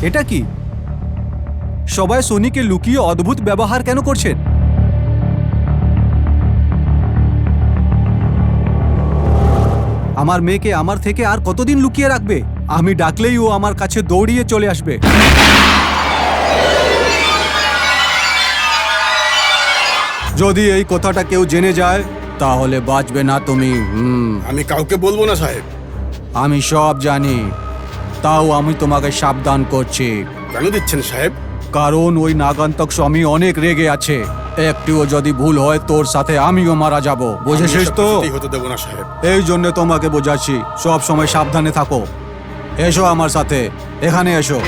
এটা কি? সবাই সোনিকে লুকিয়ে অদ্ভুত ব্যবহার কেন করছেন? আমার মেয়েকে আমার থেকে আর কতদিন লুকিয়ে রাখবে? আমি ডাকলেই ও আমার কাছে দৌড়িয়ে চলে আসবে। যদি এই কথাটা কেউ জেনে যায় তাহলে বাঁচবে না তুমি। আমি কাউকে বলবো না সাহেব। আমি সব জানি, তাও আমি তোমাকে সাবধান করছি। কেন দিচ্ছেন সাহেব? কারণ ওই নাগান্তক স্বামী অনেক রেগে আছে। একটুও যদি ভুল হয় তোর সাথে আমিও মারা যাব, বুঝেছিস তো? হতে দেবো না সাহেব। এই জন্য তোমাকে বোঝাচ্ছি, সব সময় সাবধানে থাকো। এসো আমার সাথে, এখানে এসো।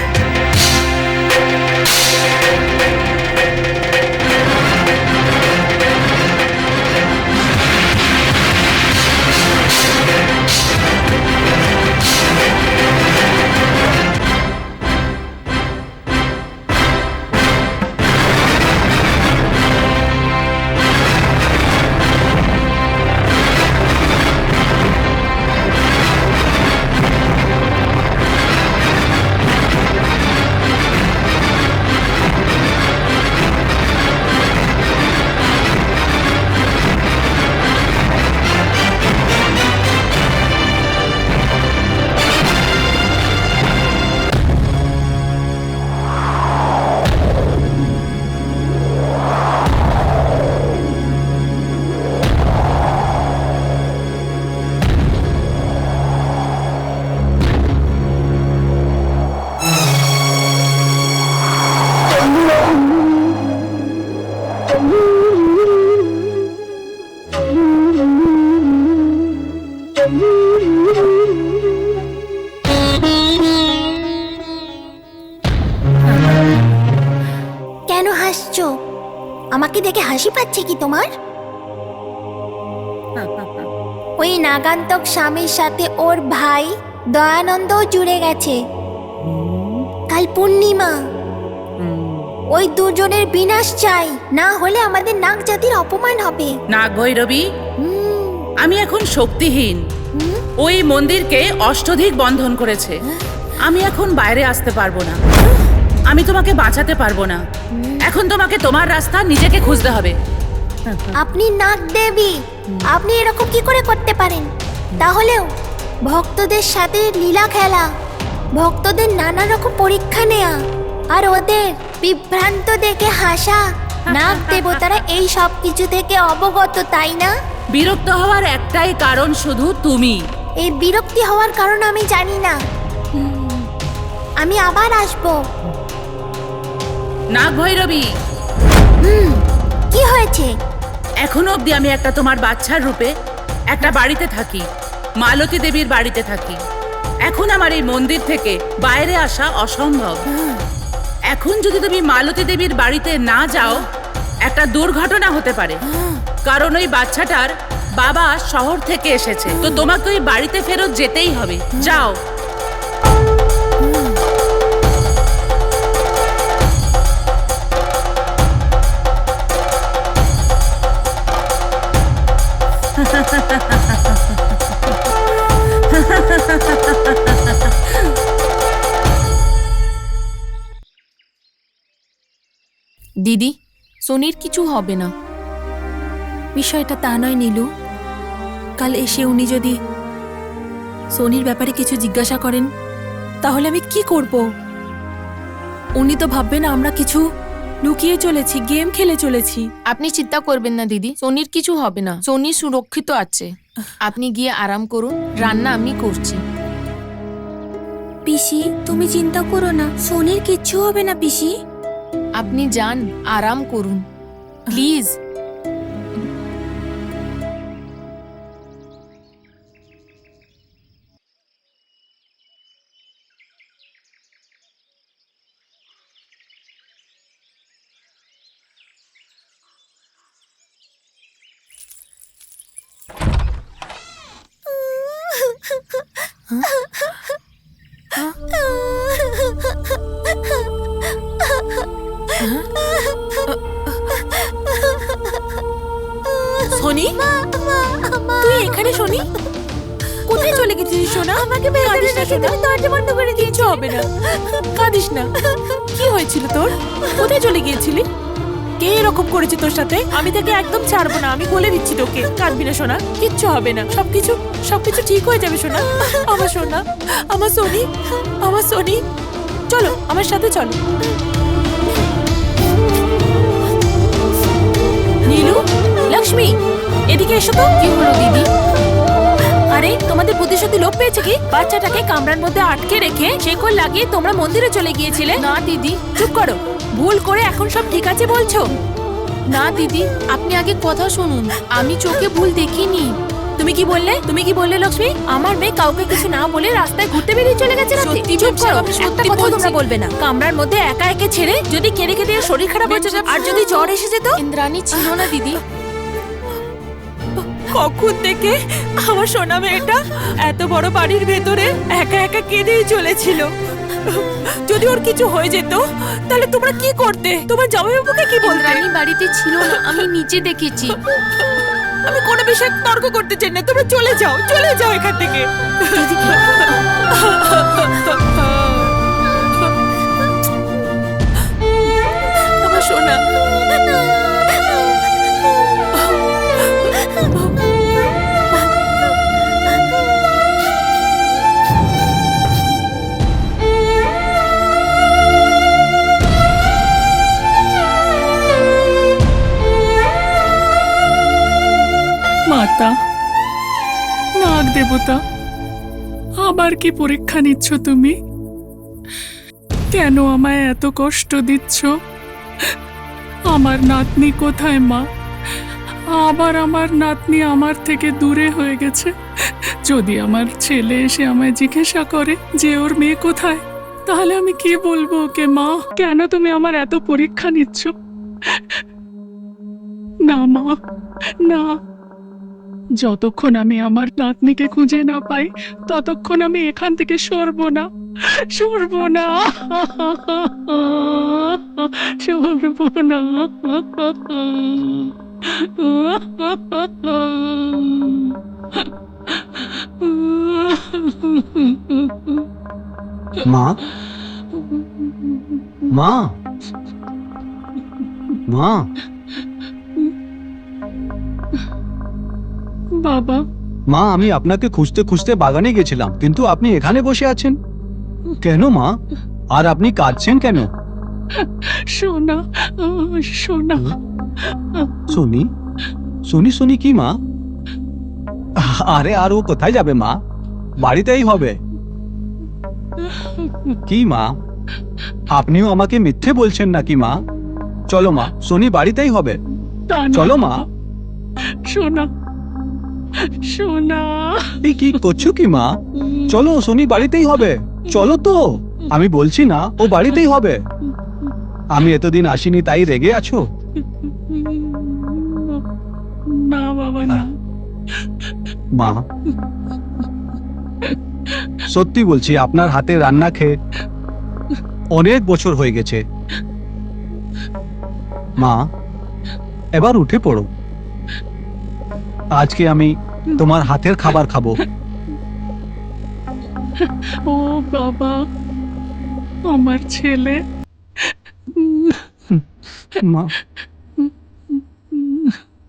কেন হাসছো? আমাকে দেখে হাসি পাচ্ছে কি তোমার? ওই নাগান্তক স্বামীর সাথে ওর ভাই দয়ানন্দও জুড়ে গেছে। কাল পূর্ণিমা। ওই দুজনের বিনাশ চাই, না হলে আমাদের নাগ জাতির অপমান হবে। নাগ ভৈরবী, আমি এখন শক্তিহীন। ওই মন্দিরকে অষ্টধিক বন্ধন করেছে। আমি এখন বাইরে আসতে পারবো না। আমি তোমাকে বাঁচাতে পারবো না। এখন তোমাকে তোমার রাস্তা নিজেকে খুঁজতে হবে। আপনি নাগ দেবী, আপনি এরকম কি করে করতে পারেন? তাহলেও ভক্তদের সাথে লীলা খেলা, ভক্তদের নানা রকম পরীক্ষা নেয়া, আর ওদের বিভ্রান্ত দেখে হাসা। নাগ দেবতারা এই সব কিছু থেকে অবগত, তাই না? বিরক্ত হওয়ার একটাই কারণ, শুধু তুমি। এই বিরক্তি হওয়ার কারণ আমি জানি না। আমি আবার আসবো। নাগ ভৈরবী, কি হয়েছে? এখনো অবধি আমি একটা তোমার বাচ্চার রূপে একটা বাড়িতে থাকি, মালতী দেবীর বাড়িতে থাকি। এখন আমার এই মন্দির থেকে বাইরে আসা অসম্ভব। এখন যদি তুমি মালতী দেবীর বাড়িতে না যাও, একটা দুর্ঘটনা হতে পারে। কারণ ওই বাচ্চাটার বাবা শহর থেকে এসেছে, তো তোমাকে ওই বাড়িতে ফেরত যেতেই হবে। যাও। দিদি, সোনির কিছু হবে না। বিষয়টা তা নয় নীলু। কাল এসে উনি যদি সোনির ব্যাপারে কিছু জিজ্ঞাসা করেন, তাহলে আমি কি করব? উনি তো ভাববেন আমরা কিছু লুকিয়ে চলেছি, গেম খেলে চলেছি। আপনি চিন্তা করবেন না দিদি, সোনির কিছু হবে না। সোনি সুরক্ষিত আছে। আপনি গিয়ে আরাম করুন, রান্না আমি করছি। পিসি, তুমি চিন্তা করো না, সোনির কিচ্ছু হবে না পিসি। আপনি যান, আরাম করুন প্লিজ। সোনি, তুই এখানে? সোনি, কোথায় চলে গেছিস? হয়েছে সোনা? আমাকে বের করে কাঁদিস না রেখে সোনা। তুমি দরজা বন্ধ করে দিয়েছো। কিচ্ছু হবে না, কাঁদিস না। কি হয়েছিল তোর? কোথায় চলে গিয়েছিলি? কে এরকম করেছে তোর সাথে? আমি তাকে একদম ছাড়বো না, আমি বলে দিচ্ছি তোকে। কাঁদবি না সোনা, কিচ্ছু হবে না, সবকিছু ঠিক হয়ে যাবে সোনা। আমার সোনা, আমার সোনি, আমার সোনি, চলো আমার সাথে চলো। নীলু, লক্ষ্মী, এদিকে এসো তো। কি হলো দিদি? আরে তোমাদের প্রতিশোধী লোভ পেয়েছে কি? বাচ্চাটাকে কামরার মধ্যে আটকে রেখে শেকল লাগিয়ে তোমরা মন্দিরে চলে গিয়েছিলে। না দিদি, চুপ করো, ভুল করে এখন সব ঠিক আছে বলছো? না দিদি, আপনি আগে কথা শুনুন। আমি চোখে ভুল দেখিনি। তুমি কি বললে লক্ষ্মী? আমার মেয়ে কাউকে কিছু না বলে রাস্তায় ঘুরতে বেরিয়ে চলে গেছে রাতে। সত্যি চুপ বলছি, করো, আমি একটা সত্যি কথা বলছি। তোমরা বলবে না। কামরার মধ্যে একা একে ছেড়ে যদি কেঁদে কেঁদে এর শরীর খারাপ হয়ে যেত আর যদি জ্বর এসে যেত? ইন্দ্রাণী ছিল না দিদি। কখন থেকে আমার সোনা মেয়েটা এত বড় বাড়ির ভেতরে একা একা কেঁদেই চলেছিল। যদি ওর কিছু হয়ে যেত তাহলে তোমরা কি করতে? তোমার জামাইবাবুকে কি বলতে? ইন্দ্রাণী বাড়িতে ছিল না, আমি নিজে দেখেছি। আমি কোনো বিষয়ে তর্ক করতে চাই না, তোমরা চলে যাও এখান থেকে। আমার সোনা, মাতা, নাগ দেবতা, আবার কি পরীক্ষা নিচ্ছ তুমি? কেন আমায় এত কষ্ট দিচ্ছ? আমার নাতনি কোথায় মা? আবার আমার নাতনি আমার থেকে দূরে হয়ে গেছে। যদি আমার ছেলে এসে আমায় জিজ্ঞাসা করে যে ওর মেয়ে কোথায়, তাহলে আমি কি বলবো ওকে? মা, কেন তুমি আমার এত পরীক্ষা নিচ্ছ? না মা, না, যতক্ষণ আমি আমার নাতনিকে খুঁজে না পাই ততক্ষণ আমি এখান থেকে সরবো না। মা, মা, মা, বাবা, মা, আমি আপনাকে খুঁজতে খুঁজতে বাগানে গেছিলাম, কিন্তু আপনি এখানে বসে আছেন কেন মা? আর আপনি কাঁদছেন কেন? সোনা, সোনা, শুনি শুনি শুনি কি মা? আরে আর ও কোথায় যাবে মা? বাড়িতেই হবে। কি মা, আপনিও আমাকে মিথ্যে বলছেন নাকি মা? চলো মা, শনি বাড়িতেই হবে। তা না, চলো মা। সোনা, সোনা, এই কি করছো কি মা? চলো, শনি বাড়িতেই হবে। চলো তো, আমি বলছি না ও বাড়িতেই হবে। আমি এতদিন আসিনি তাই রেগে আছো? না বাবা, না। মা, সত্যি বলছি, আপনার হাতে রান্না খেয়ে অনেক বছর হয়ে গেছে। মা, এবার উঠে পড়ো। আজকে আমি তোমার হাতের খাবার খাবো। ও বাবা, আমার ছেলে। মা,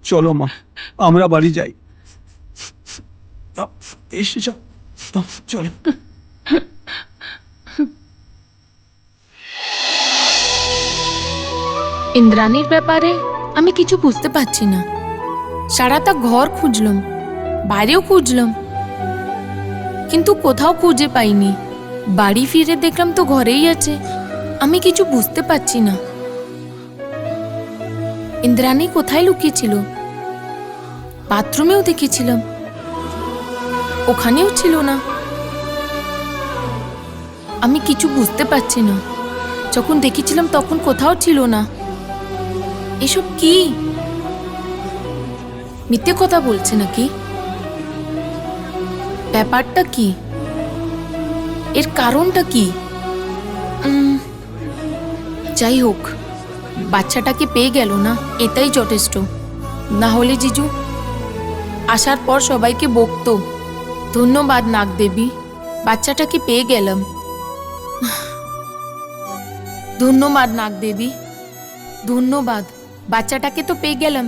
চলো মা, আমরা বাড়ি যাই। এসে যাও, চলো। ইন্দ্রাণীর ব্যাপারে আমি কিছু বুঝতে পারছি না। সারাটা ঘর খুঁজলাম, বাইরেও খুঁজলাম, কিন্তু কোথাও খুঁজে পাইনি। বাড়ি ফিরে দেখলাম তো ঘরেই আছে। আমি কিছু বুঝতে পারছি না ইন্দ্রাণী কোথায় লুকিয়েছিল। বাথরুমেও দেখেছিলাম, ওখানেও ছিল না। আমি কিছু বুঝতে পারছি না। যখন দেখেছিলাম তখন কোথাও ছিল না। এসব কি? মিথ্যে কথা বলছে নাকি? ব্যাপারটা কি? এর কারণটা কি? যাই হোক, বাচ্চাটাকে পেয়ে গেল না, এটাই যথেষ্ট। না হলে জিজু আসার পর সবাইকে বকতো ধন্যবাদ নাগ দেবী, বাচ্চাটাকে পেয়ে গেলাম। ধন্যবাদ নাগ দেবী, ধন্যবাদ, বাচ্চাটাকে তো পেয়ে গেলাম।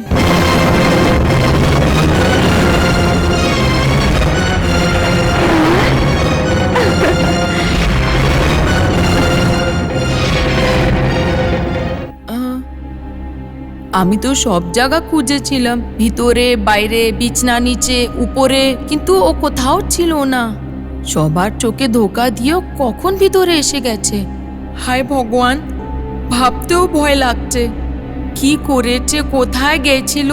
আমি তো সব জায়গা খুঁজেছিলাম, ভিতরে বাইরে, বিছনা নিচে উপরে, কিন্তু ও কোথাও ছিল না। সবার চোখে ধোকা দিয়েও কখন ভিতরে এসে গেছে। হায় ভগবান, ভাবতেও ভয় লাগছে। কি করেছে, কোথায় গেছিল?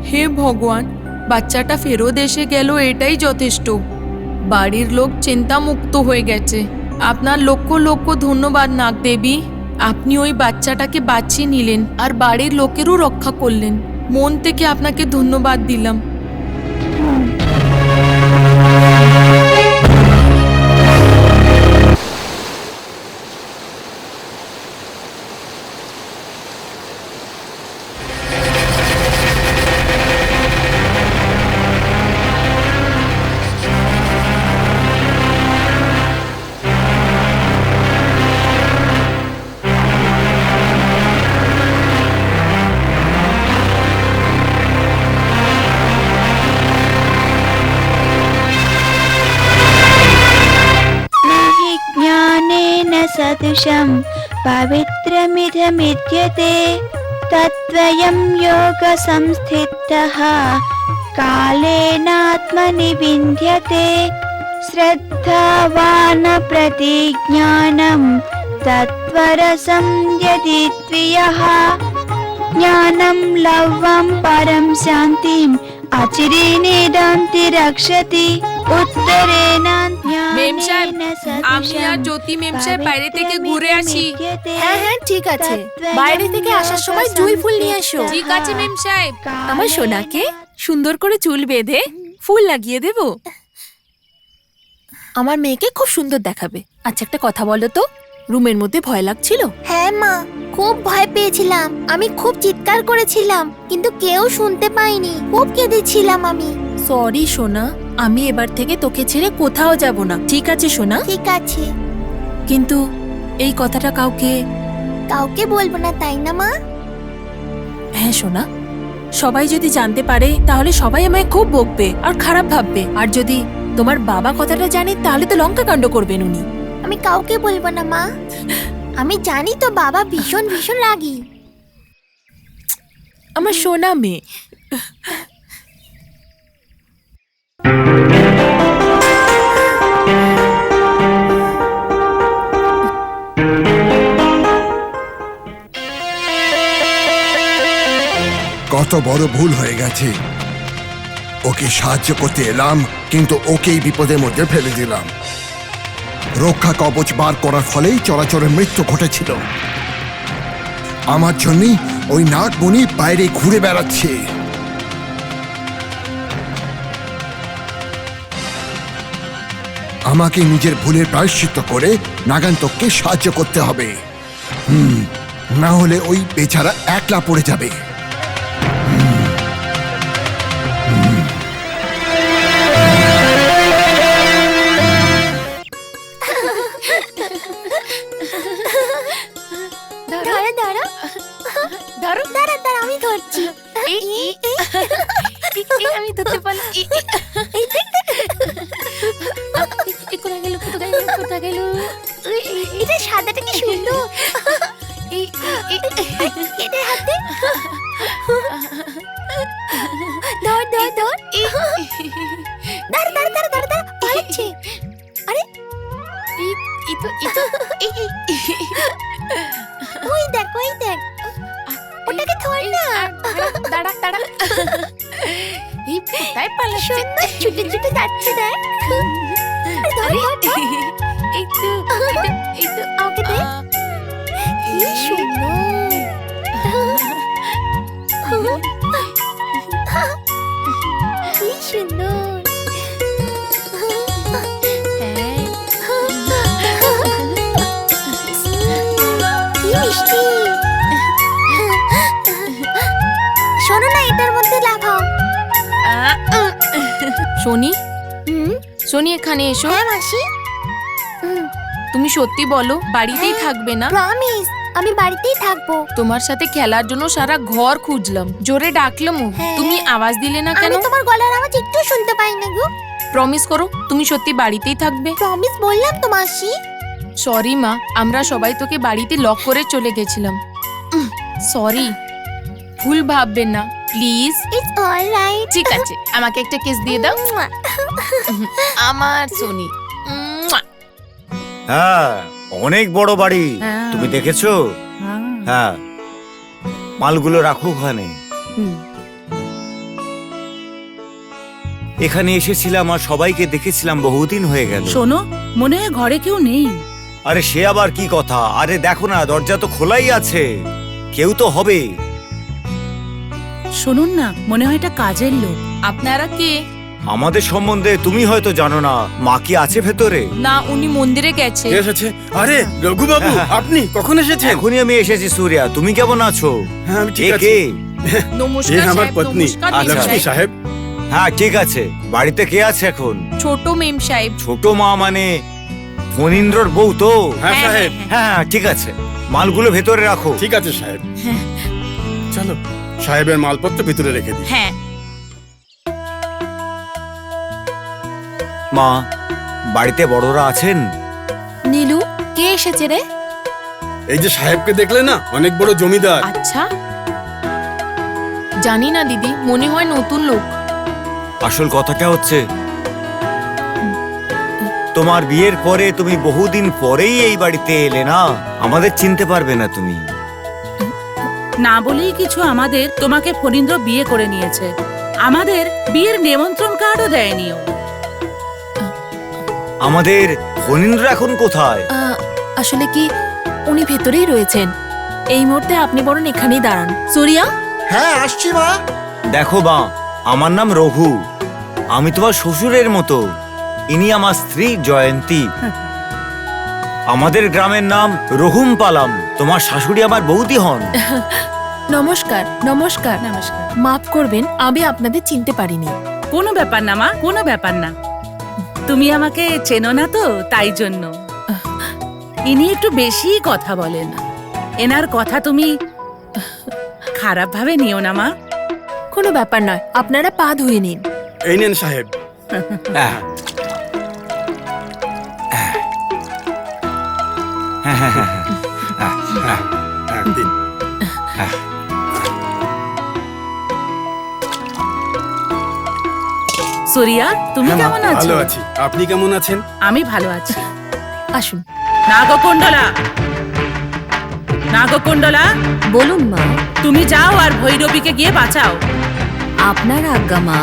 হে ভগবান, বাচ্চাটা ফেরত এসে গেল, এটাই যথেষ্ট। বাড়ির লোক চিন্তামুক্ত হয়ে গেছে। আপনার লক্ষ লক্ষ ধন্যবাদ নাগ দেবী। আপনি ওই বাচ্চাটাকে বাঁচিয়ে নিলেন আর বাড়ির লোকেরও রক্ষা করলেন। মন থেকে আপনাকে ধন্যবাদ দিলাম। हि ज्ञानेन सदृशं पवित्रमिदमिद्यते तत्त्वयं योगसंस्थितः कालेनात्मनि विन्द्यते श्रद्धावान् प्रतिज्ञानं तत्त्वरसं यदि त्वयः ज्ञानं लव्वं परं शान्तिम् अचिरेणेदान्ति रक्षति उत्तरेण মেম সাহেব, আমি আর জ্যোতি মেম সাহেব বাইরে থেকে ঘুরে আসি। হ্যাঁ হ্যাঁ ঠিক আছে, বাইরে থেকে আসার সময় জুঁই ফুল নিয়ে এসো। ঠিক আছে মেম সাহেব। আমার সোনাকে সুন্দর করে চুল বেঁধে ফুল লাগিয়ে দেব। আমার মেয়েকে খুব সুন্দর দেখাবে। আচ্ছা একটা কথা বলো তো, রুমের মধ্যে ভয় লাগছিল? হ্যাঁ মা, খুব ভয় পেয়েছিলাম। আমি খুব চিৎকার করেছিলাম, কিন্তু কেউ শুনতে পাইনি। খুব কেঁদেছিলাম আমি। সরি সোনা, আমি এবার থেকে তোকে ছেড়ে কোথাও যাব না, ঠিক আছে সোনা? ঠিক আছে, কিন্তু এই কথাটা কাউকে। কাউকে বলবো না, তাই না মা? হ্যাঁ সোনা, সবাই যদি জানতে পারে তাহলে সবাই আমায় খুব বকবে আর খারাপ ভাববে। আর যদি তোমার বাবা কথাটা জানে তাহলে তো লঙ্কা কাণ্ড করবেন উনি। আমি কাউকে বলবো না মা। আমি জানি তো বাবা ভীষণ ভীষণ রাগী। আমার সোনা মেয়ে। কত বড় ভুল হয়ে গেছে। ওকে সাহায্য করতে এলাম, কিন্তু ওকেই বিপদের মধ্যে ফেলে দিলাম। রক্ষা কবচ বার করার ফলেই চরাচরের মৃত্যু ঘটেছিল। আমার জন্যই ওই নাগমণি বাইরে ঘুরে বেড়াচ্ছে। আমাকে নিজের ভুলের প্রায়শ্চিত্ত করে নাগান্তককে সাহায্য করতে হবে। না হলে ওই বেচারা একলা পড়ে যাবে। ধরো ধরো ধরো, দাঁড়া দাঁড়া, আমি ধরছি। আমি ধরতে পারলাম। কোথায় গেল, কোথায় গেল, কোথায় গেল? এটা সাদাটা কি সুন্দর। এটা হাতে ধর ধর ধর। দাঁড়া দাঁড়া দাঁড়া দাঁড়া দাঁড়া, পালাচ্ছে। আরে ওই দেখ, ওই দেখ, ওটাকে ধর না। দাঁড়া দাঁড়া, এই কোথায় পালাচ্ছে? সুন্দর ছুটে ছুটে যাচ্ছে, দেখ। আরে ধর ধর ধর। এই তো, এই তো আমাকে দে। কি সুন্দর। কি সুন্দর। কি মিষ্টি। শোনো না, এটার মধ্যে লাফাও। শনি, সোনি এখানে এসো। হ্যাঁ মাসি, তুমি সত্যি বলো বাড়িতেই থাকবে না? প্রমিস, আমি বাড়িতেই থাকবো। তোমার সাথে খেলার জন্য সারা ঘর খুঁজলাম, জোরে ডাকলাম, হ্যাঁ। তুমি আওয়াজ দিলে না কেন? আমি তোমার গলার আওয়াজ একটু শুনতে পাই না গো। প্রমিস করো তুমি সত্যি বাড়িতেই থাকবে। প্রমিস বললাম তো মাসি। সরি মা, আমরা সবাই তোকে বাড়িতে লক করে চলে গেছিলাম। সরি, ভুল ভাববেন না প্লিজ। It's alright. ঠিক আছে, আমাকে একটা কিস দিয়ে দাও। আমার সোনি। হ্যাঁ, অনেক বড় বাড়ি। হ্যাঁ। তুমি দেখেছো? হ্যাঁ, মালগুলো রাখো ওখানে। এখানে এসেছিলাম আর সবাইকে দেখেছিলাম, বহুদিন হয়ে গেল। শোনো, মনে হয় ঘরে কেউ নেই। আরে সে আবার কি কথা? আরে দেখো না, দরজা তো খোলাই আছে, কেউ তো হবে। শুনুন না, মনে হয় এটা কাজের লোক। আপনারা কে? আমাদের সম্বন্ধে তুমি হয়তো জানো না। মা কি আছে ভেতরে? না, উনি মন্দিরে গেছে। কে এসেছে? আরে রঘু বাবু, আপনি কখন এসেছেন? এখনই আমি এসেছি। সূর্যা, তুমি কেমন আছো? হ্যাঁ, আমি এ ঠিক আছি। কে? নমস্কার এ আমার সাহেব, পত্নী নমস্কার মেম লক্ষ্মী সাহেব। সাহেব। হ্যাঁ ঠিক আছে। বাড়িতে কে আছে এখন? ছোট মেম সাহেব। ছোট মা মানে ফণীন্দ্রর বউ তো? হ্যাঁ সাহেব, হ্যাঁ ঠিক আছে, মালগুলো ভেতরে রাখো। ঠিক আছে সাহেব। চলো, সাহেবের মালপত্র ভিতরে রেখে দিই। হ্যাঁ। মা, বাড়িতে বড়রা আছেন? নীলু, কে এসেছে রে? এই যে সাহেবকে দেখলে না, অনেক বড় জমিদার। আচ্ছা, জানি না দিদি, মনে হয় নতুন লোক। আসল কথাটা হচ্ছে তোমার বিয়ের পরে তুমি বহুদিন পরেই এই বাড়িতে এলে না, আমাদের চিনতে পারবে না তুমি। না বলেই কিছু আমাদের তোমাকে ফণীন্দ্র বিয়ে করে নিয়েছে। আমাদের বিয়ের নিমন্ত্রণ কার্ডও দেয়নি ও। আমাদের ফণীন্দ্র এখন কোথায়? আসলে কি উনি ভেতরেই রয়েছেন। এই মুহূর্তে আপনি বরং এখানেই দাঁড়ান। সুরিয়া, হ্যাঁ আসছি মা। দেখো মা, আমার নাম রঘু, আমি তোমার শ্বশুরের মতো। ইনি আমার স্ত্রী জয়ন্তী। আমাদের গ্রামের নাম রহুম পালাম। তোমার শাশুড়ি আমার বৌদি হন। নমস্কার। নমস্কার। নমস্কার। মাফ করবেন, আমি আপনাদের চিনতে পারিনি। কোনো ব্যাপার না মা, কোনো ব্যাপার না। তুমি আমাকে চেনো না তো, তাই জন্য। ইনি একটু বেশি কথা বলেন। এনার কথা তুমি খারাপ ভাবে নিও না মা। কোনো ব্যাপার নয়, আপনারা পা ধুয়ে নিন। এই নেন সাহেব। হ্যাঁ। হ্যাঁ, দিন। সুরিয়া, তুমি হ্যাঁ, মা, কেমন আছো? ভালো আছি। আপনি কেমন আছেন? আমি ভালো আছি। আসুন। নাগকুণ্ডলা, নাগকুণ্ডলা, বলুন মা। তুমি যাও আর ভৈরবীকে গিয়ে বাঁচাও। আপনার আজ্ঞা মা।